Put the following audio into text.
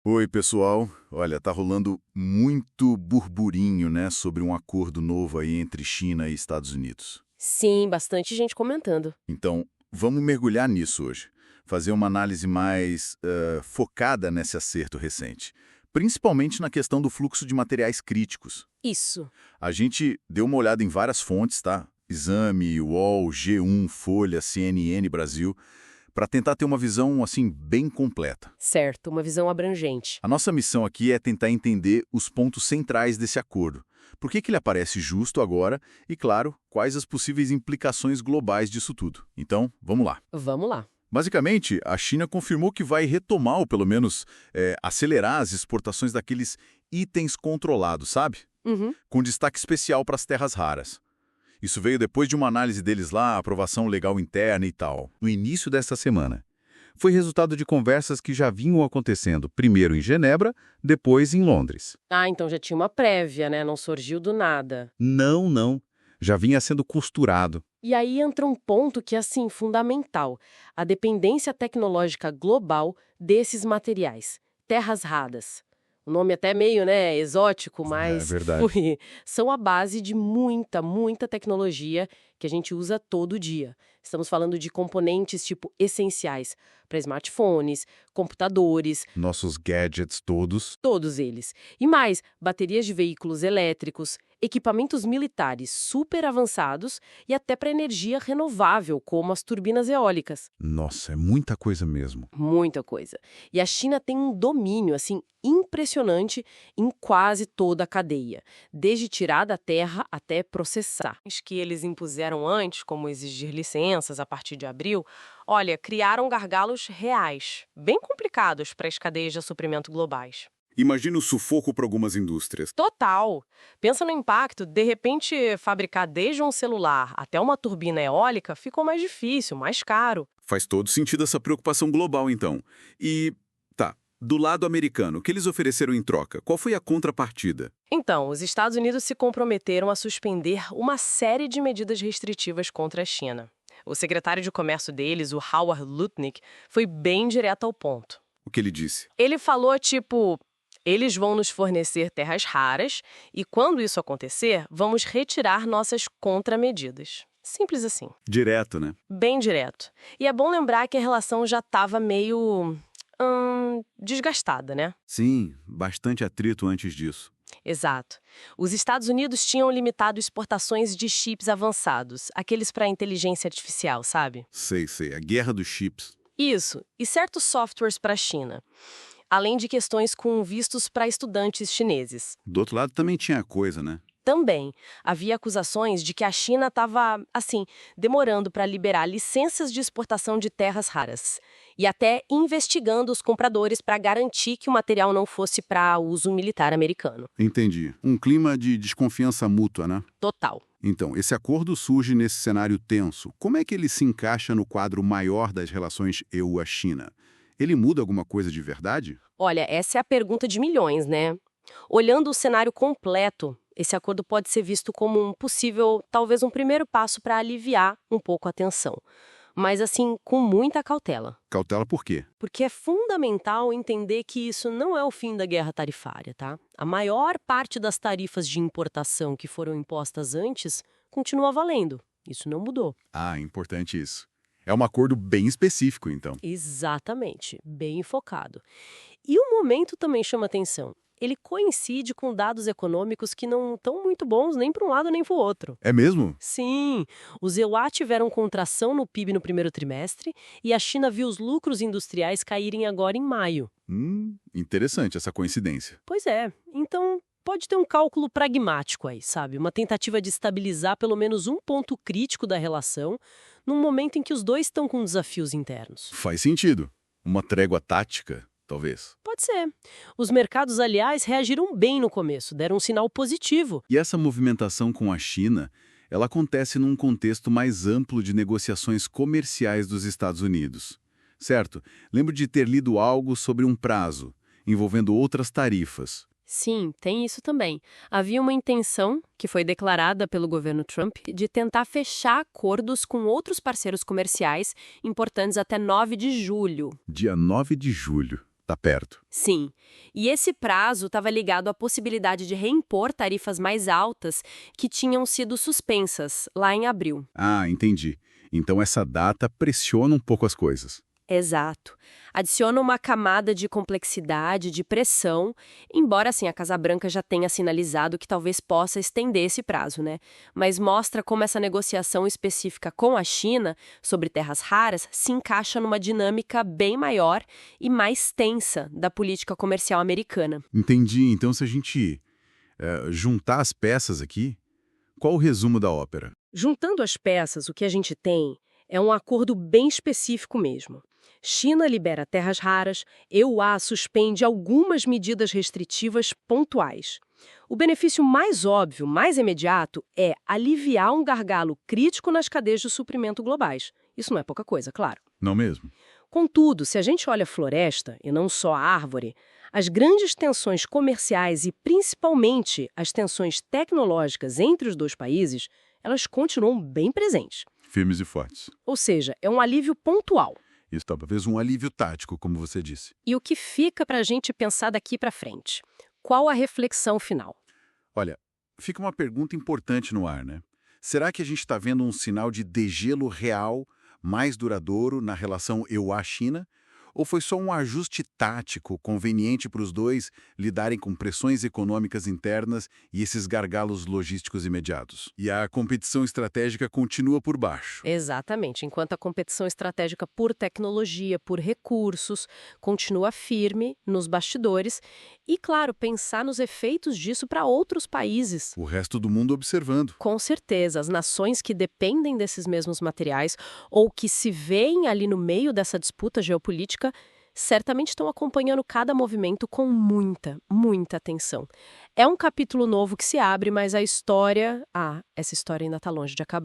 Oi, pessoal. Olha, tá rolando muito burburinho, né, sobre um acordo novo aí entre China e Estados Unidos. Sim, bastante gente comentando. Então, vamos mergulhar nisso hoje. Fazer uma análise mais focada nesse acerto recente. Principalmente na questão do fluxo de materiais críticos. Isso. A gente deu uma olhada em várias fontes, tá? Exame, UOL, G1, Folha, CNN Brasil, para tentar ter uma visão, assim, bem completa. Certo, uma visão abrangente. A nossa missão aqui é tentar entender os pontos centrais desse acordo. Por que ele aparece justo agora e, claro, quais as possíveis implicações globais disso tudo. Então, vamos lá. Vamos lá. Basicamente, a China confirmou que vai retomar ou, pelo menos, acelerar as exportações daqueles itens controlados, sabe? Uhum. Com destaque especial para as terras raras. Isso veio depois de uma análise deles lá, aprovação legal interna e tal, no início desta semana. Foi resultado de conversas que já vinham acontecendo, primeiro em Genebra, depois em Londres. Ah, então já tinha uma prévia, né? Não surgiu do nada. Não, não. Já vinha sendo costurado. E aí entra um ponto que é, assim, fundamental. A dependência tecnológica global desses materiais. Terras raras. O nome até meio, né, exótico, É mas verdade. são a base de muita tecnologia que a gente usa todo dia. Estamos falando de componentes, tipo, essenciais para smartphones, computadores, Nossos gadgets todos. todos eles. E mais, baterias de veículos elétricos, equipamentos militares super avançados e até para energia renovável, como as turbinas eólicas. Nossa, é muita coisa mesmo. Muita coisa. E a China tem um domínio, assim, impressionante em quase toda a cadeia, desde tirar da terra até processar. Os que eles impuseram antes, como exigir licenças a partir de abril, olha, criaram gargalos reais, bem complicados para as cadeias de suprimento globais. Imagina o sufoco para algumas indústrias. Total. Pensa no impacto, de repente fabricar desde um celular até uma turbina eólica ficou mais difícil, mais caro. Faz todo sentido essa preocupação global, então. E, tá, do lado americano, o que eles ofereceram em troca? Qual foi a contrapartida? Então, os Estados Unidos se comprometeram a suspender uma série de medidas restritivas contra a China. O secretário de comércio deles, o Howard Lutnick, foi bem direto ao ponto. O que ele disse? Ele falou, tipo, eles vão nos fornecer terras raras e, quando isso acontecer, vamos retirar nossas contramedidas. Simples assim. Direto, né? Bem direto. E é bom lembrar que a relação já estava meio desgastada, né? Sim, bastante atrito antes disso. Exato. Os Estados Unidos tinham limitado exportações de chips avançados, aqueles para inteligência artificial, sabe? Sei, a guerra dos chips. Isso, e certos softwares para a China, além de questões com vistos para estudantes chineses. Do outro lado também tinha coisa, né? Também havia acusações de que a China estava, assim, demorando para liberar licenças de exportação de terras raras e até investigando os compradores para garantir que o material não fosse para uso militar americano. Entendi. Um clima de desconfiança mútua, né? Total. Então, esse acordo surge nesse cenário tenso. Como é que ele se encaixa no quadro maior das relações EU-China? Ele muda alguma coisa de verdade? Olha, essa é a pergunta de milhões, né? Olhando o cenário completo, esse acordo pode ser visto como um possível, talvez um primeiro passo para aliviar um pouco a tensão. Mas assim, com muita cautela. Cautela por quê? Porque é fundamental entender que isso não é o fim da guerra tarifária, tá? A maior parte das tarifas de importação que foram impostas antes continua valendo. Isso não mudou. Ah, importante isso. É um acordo bem específico, então. Exatamente, bem focado. E o momento também chama atenção. Ele coincide com dados econômicos que não estão muito bons nem para um lado nem para o outro. É mesmo? Sim, os EUA tiveram contração no PIB no primeiro trimestre e a China viu os lucros industriais caírem agora em maio. Interessante essa coincidência. Pois é, então pode ter um cálculo pragmático aí, sabe? Uma tentativa de estabilizar pelo menos um ponto crítico da relação num momento em que os dois estão com desafios internos. Faz sentido. Uma trégua tática, talvez. Pode ser. Os mercados, aliás, reagiram bem no começo, deram um sinal positivo. E essa movimentação com a China, ela acontece num contexto mais amplo de negociações comerciais dos Estados Unidos. Certo? Lembro de ter lido algo sobre um prazo, envolvendo outras tarifas. Sim, tem isso também. Havia uma intenção, que foi declarada pelo governo Trump, de tentar fechar acordos com outros parceiros comerciais importantes até 9 de julho. Dia 9 de julho. Tá perto. Sim, e esse prazo estava ligado à possibilidade de reimpor tarifas mais altas que tinham sido suspensas lá em abril. Ah, entendi. Então essa data pressiona um pouco as coisas. Exato. Adiciona uma camada de complexidade, de pressão, embora assim a Casa Branca já tenha sinalizado que talvez possa estender esse prazo, né? Mas mostra como essa negociação específica com a China sobre terras raras se encaixa numa dinâmica bem maior e mais tensa da política comercial americana. Entendi. Então se a gente juntar as peças aqui, qual o resumo da ópera? Juntando as peças, o que a gente tem é um acordo bem específico mesmo. China libera terras raras, EUA suspende algumas medidas restritivas pontuais. O benefício mais óbvio, mais imediato, é aliviar um gargalo crítico nas cadeias de suprimento globais. Isso não é pouca coisa, claro. Não mesmo? Contudo, se a gente olha a floresta, e não só a árvore, as grandes tensões comerciais e principalmente as tensões tecnológicas entre os dois países, elas continuam bem presentes. Firmes e fortes. Ou seja, é um alívio pontual. Isso talvez um alívio tático, como você disse. E o que fica para a gente pensar daqui para frente? Qual a reflexão final? Olha, fica uma pergunta importante no ar, né? Será que a gente está vendo um sinal de degelo real, mais duradouro na relação EUA-China? Ou foi só um ajuste tático conveniente para os dois lidarem com pressões econômicas internas e esses gargalos logísticos imediatos? E a competição estratégica continua por baixo. Exatamente. Enquanto a competição estratégica por tecnologia, por recursos, continua firme nos bastidores e, claro, pensar nos efeitos disso para outros países. O resto do mundo observando. Com certeza, as nações que dependem desses mesmos materiais ou que se veem ali no meio dessa disputa geopolítica certamente estão acompanhando cada movimento com muita, muita atenção. É um capítulo novo que se abre, mas essa história ainda está longe de acabar.